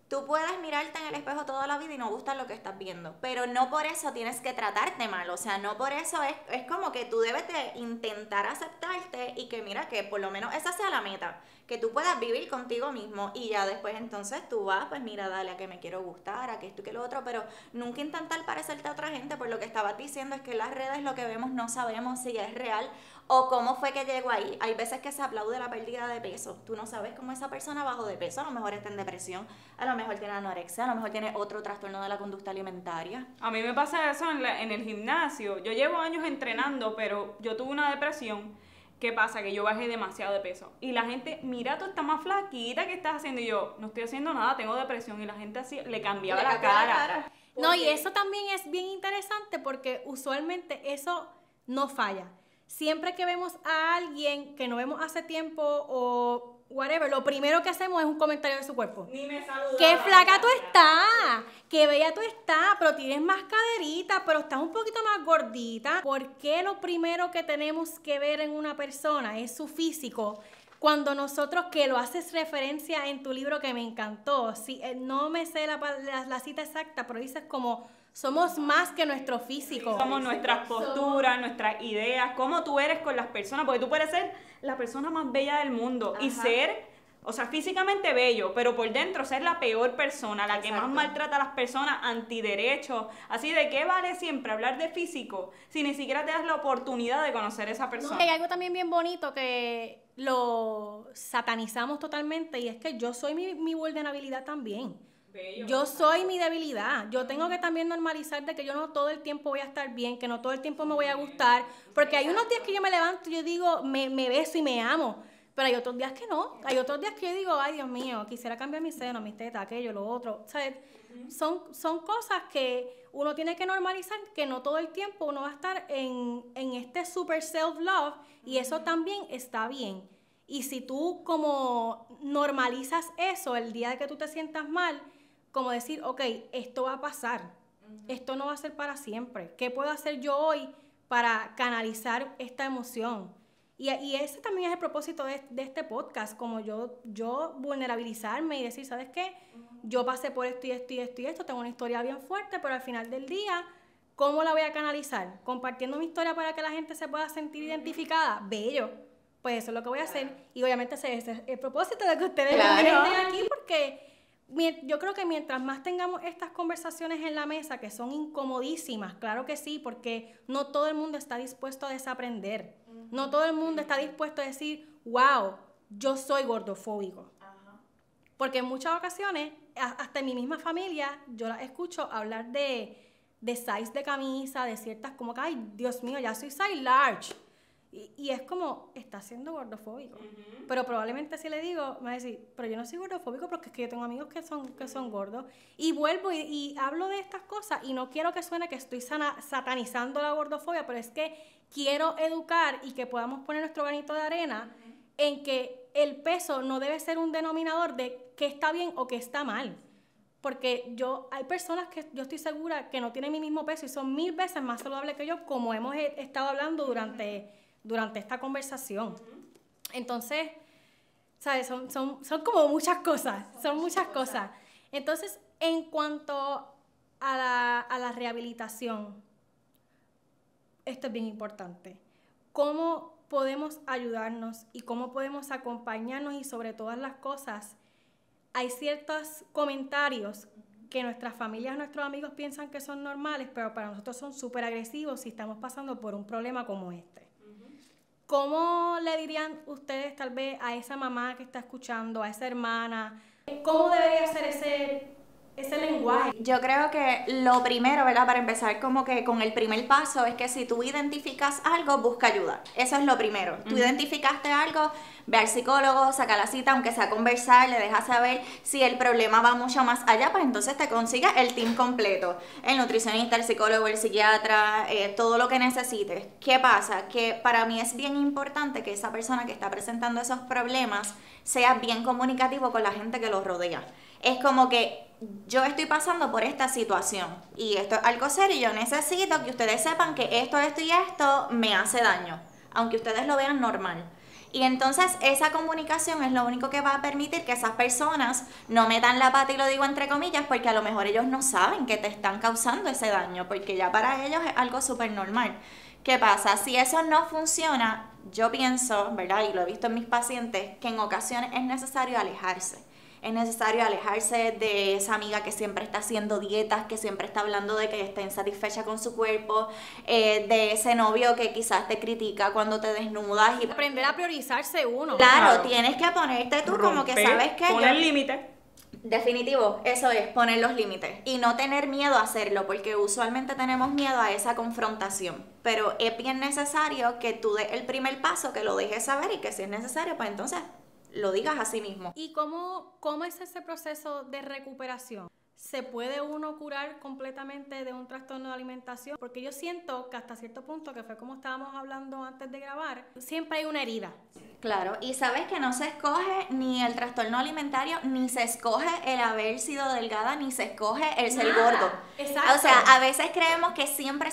Tú puedes mirarte en el espejo toda la vida y no gustar lo que estás viendo, pero no por eso tienes que tratarte mal, o sea, no por eso es como que tú debes de intentar aceptarte y que mira que por lo menos esa sea la meta, que tú puedas vivir contigo mismo y ya después entonces tú vas, pues mira, dale a que me quiero gustar, a que esto y que lo otro, pero nunca intentar parecerte a otra gente, por lo que estabas diciendo es que en las redes lo que vemos no sabemos si es real o cómo fue que llegó ahí. Hay veces que se aplaude la pérdida de peso. Tú no sabes cómo esa persona bajó de peso. A lo mejor está en depresión, a lo mejor tiene anorexia, a lo mejor tiene otro trastorno de la conducta alimentaria. A mí me pasa eso en el gimnasio. Yo llevo años entrenando, pero yo tuve una depresión. ¿Qué pasa? Que yo bajé demasiado de peso. Y la gente, mira, tú estás más flaquita, ¿qué estás haciendo? Y yo, no estoy haciendo nada, tengo depresión. Y la gente así le cambiaba la cara. No, y eso también es bien interesante porque usualmente eso no falla. Siempre que vemos a alguien que no vemos hace tiempo o whatever, lo primero que hacemos es un comentario de su cuerpo. Ni me saludaba. ¡Qué flaca tú estás! ¡Qué bella tú estás! Pero tienes más caderita, pero estás un poquito más gordita. ¿Por qué lo primero que tenemos que ver en una persona es su físico? Cuando nosotros, que lo haces referencia en tu libro que me encantó, no me sé la cita exacta, pero dices como, somos más que nuestro físico. Somos nuestras posturas, nuestras ideas, cómo tú eres con las personas, porque tú puedes ser la persona más bella del mundo y ser, o sea, físicamente bello, pero por dentro ser la peor persona, la que más maltrata a las personas, antiderechos. Así de qué vale siempre hablar de físico si ni siquiera te das la oportunidad de conocer a esa persona. Hay algo también bien bonito que lo satanizamos totalmente y es que yo soy mi vulnerabilidad también. Bello. Yo soy mi debilidad. Yo tengo que también normalizar de que yo no todo el tiempo voy a estar bien, que no todo el tiempo me voy a gustar, porque hay unos días que yo me levanto y yo digo, me beso y me amo, pero hay otros días que no. Hay otros días que yo digo, ay Dios mío, quisiera cambiar mis senos, mis tetas, aquello, lo otro. O sea, son cosas que uno tiene que normalizar, que no todo el tiempo uno va a estar en este super self-love y eso también está bien. Y si tú como normalizas eso el día de que tú te sientas mal, como decir, ok, esto va a pasar, esto no va a ser para siempre. ¿Qué puedo hacer yo hoy para canalizar esta emoción? Y ese también es el propósito de este podcast, como yo vulnerabilizarme y decir, ¿sabes qué? Yo pasé por esto y esto y esto y esto, tengo una historia bien fuerte, pero al final del día, ¿cómo la voy a canalizar? Compartiendo mi historia para que la gente se pueda sentir identificada. Bello. Pues eso es lo que voy a hacer. Y obviamente ese es el propósito de que ustedes también estén aquí, porque yo creo que mientras más tengamos estas conversaciones en la mesa, que son incomodísimas, claro que sí, porque no todo el mundo está dispuesto a desaprender. No todo el mundo está dispuesto a decir, wow, yo soy gordofóbico. Porque en muchas ocasiones, hasta en mi misma familia, yo la escucho hablar de size de camisa, de ciertas, como que, ay, Dios mío, ya soy size large. Y es como, está siendo gordofóbico. Pero probablemente si le digo, me va a decir, pero yo no soy gordofóbico porque es que yo tengo amigos que son gordos. Y vuelvo y hablo de estas cosas y no quiero que suene que estoy satanizando la gordofobia, pero es que quiero educar y que podamos poner nuestro granito de arena en que el peso no debe ser un denominador de qué está bien o qué está mal. Porque hay personas que yo estoy segura que no tienen mi mismo peso y son 1000 veces más saludables que yo, como hemos estado hablando durante esta conversación. Entonces, ¿sabes? Son como muchas cosas, son muchas cosas. Entonces, en cuanto a la rehabilitación, esto es bien importante. ¿Cómo podemos ayudarnos y cómo podemos acompañarnos? Y sobre todas las cosas, hay ciertos comentarios que nuestras familias, nuestros amigos piensan que son normales, pero para nosotros son súper agresivos si estamos pasando por un problema como este. ¿Cómo le dirían ustedes tal vez a esa mamá que está escuchando, a esa hermana? ¿Cómo debería ser ese lenguaje. Yo creo que lo primero, ¿verdad? Para empezar como que con el primer paso es que si tú identificas algo, busca ayuda. Eso es lo primero. Tú identificaste algo, ve al psicólogo, saca la cita, aunque sea conversar, le dejas saber si el problema va mucho más allá, pues entonces te consigues el team completo. El nutricionista, el psicólogo, el psiquiatra, todo lo que necesites. ¿Qué pasa? Que para mí es bien importante que esa persona que está presentando esos problemas sea bien comunicativo con la gente que lo rodea. Es como que yo estoy pasando por esta situación y esto es algo serio y yo necesito que ustedes sepan que esto y esto me hace daño, aunque ustedes lo vean normal. Y entonces esa comunicación es lo único que va a permitir que esas personas no metan la pata, y lo digo entre comillas, porque a lo mejor ellos no saben que te están causando ese daño, porque ya para ellos es algo súper normal. ¿Qué pasa? Si eso no funciona, yo pienso, ¿verdad? Y lo he visto en mis pacientes, que en ocasiones es necesario alejarse. Es necesario alejarse de esa amiga que siempre está haciendo dietas, que siempre está hablando de que está insatisfecha con su cuerpo, de ese novio que quizás te critica cuando te desnudas. Y aprender a priorizarse uno. Claro, tienes que ponerte tú como que sabes que poner límites. Definitivo, eso es, poner los límites y no tener miedo a hacerlo, porque usualmente tenemos miedo a esa confrontación, pero es bien necesario que tú des el primer paso, que lo dejes saber y que si es necesario, pues entonces lo digas a sí mismo. ¿Y cómo es ese proceso de recuperación? ¿Se puede uno curar completamente de un trastorno de alimentación? Porque yo siento que hasta cierto punto, que fue como estábamos hablando antes de grabar, siempre hay una herida. Claro, y sabes que no se escoge ni el trastorno alimentario, ni se escoge el haber sido delgada, ni se escoge el ser gordo. Exacto. O sea, a veces creemos que siempre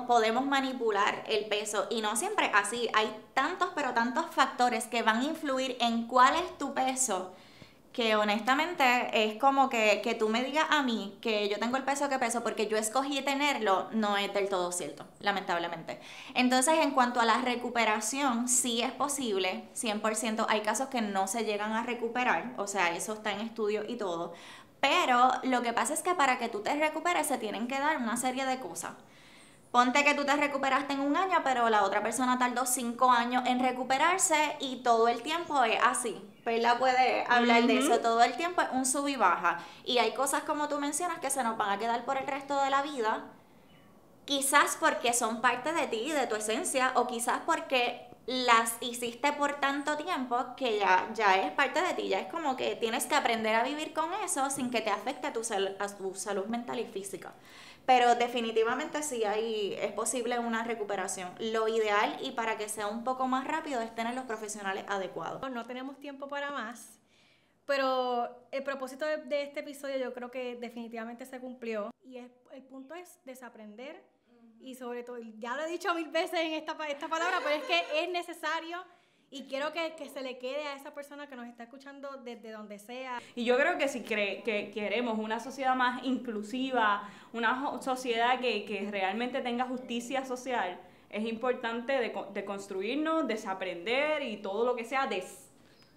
podemos manipular el peso y no siempre así. Hay tantos, pero tantos factores que van a influir en cuál es tu peso, que honestamente es como que tú me digas a mí que yo tengo el peso que peso porque yo escogí tenerlo, no es del todo cierto, lamentablemente. Entonces, en cuanto a la recuperación, sí es posible, 100%. Hay casos que no se llegan a recuperar, o sea, eso está en estudio y todo. Pero lo que pasa es que para que tú te recuperes se tienen que dar una serie de cosas. Ponte que tú te recuperaste en 1 año, pero la otra persona tardó 5 años en recuperarse y todo el tiempo es así. Perla puede hablar de eso, todo el tiempo es un sub y baja. Y hay cosas como tú mencionas que se nos van a quedar por el resto de la vida, quizás porque son parte de ti, de tu esencia, o quizás porque las hiciste por tanto tiempo que ya es parte de ti, ya es como que tienes que aprender a vivir con eso sin que te afecte a tu salud mental y física. Pero definitivamente sí es posible una recuperación. Lo ideal y para que sea un poco más rápido es tener los profesionales adecuados. No tenemos tiempo para más, pero el propósito de este episodio yo creo que definitivamente se cumplió. Y el punto es desaprender y sobre todo, ya lo he dicho 1000 veces en esta palabra, pero es que es necesario. Y quiero que se le quede a esa persona que nos está escuchando desde donde sea. Y yo creo que si que queremos una sociedad más inclusiva, una sociedad que realmente tenga justicia social, es importante de construirnos, desaprender y todo lo que sea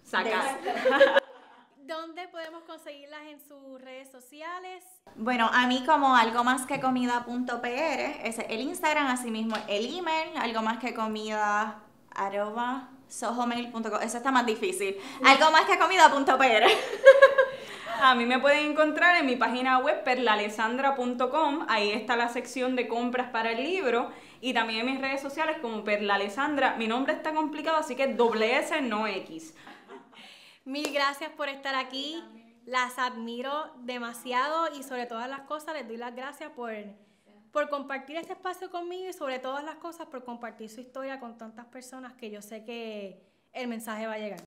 sacar. ¿Dónde podemos conseguirlas en sus redes sociales? Bueno, a mí como algo más que comida.pr, ese es el Instagram, así mismo el email, algo más que comida @sohomail.com, eso está más difícil. Algo más que comida.pr. A mí me pueden encontrar en mi página web perlalesandra.com, ahí está la sección de compras para el libro, y también en mis redes sociales como perlalesandra. Mi nombre está complicado, así que S, no X. Mil gracias por estar aquí, las admiro demasiado y sobre todas las cosas les doy las gracias por compartir este espacio conmigo y sobre todas las cosas por compartir su historia con tantas personas que yo sé que el mensaje va a llegar.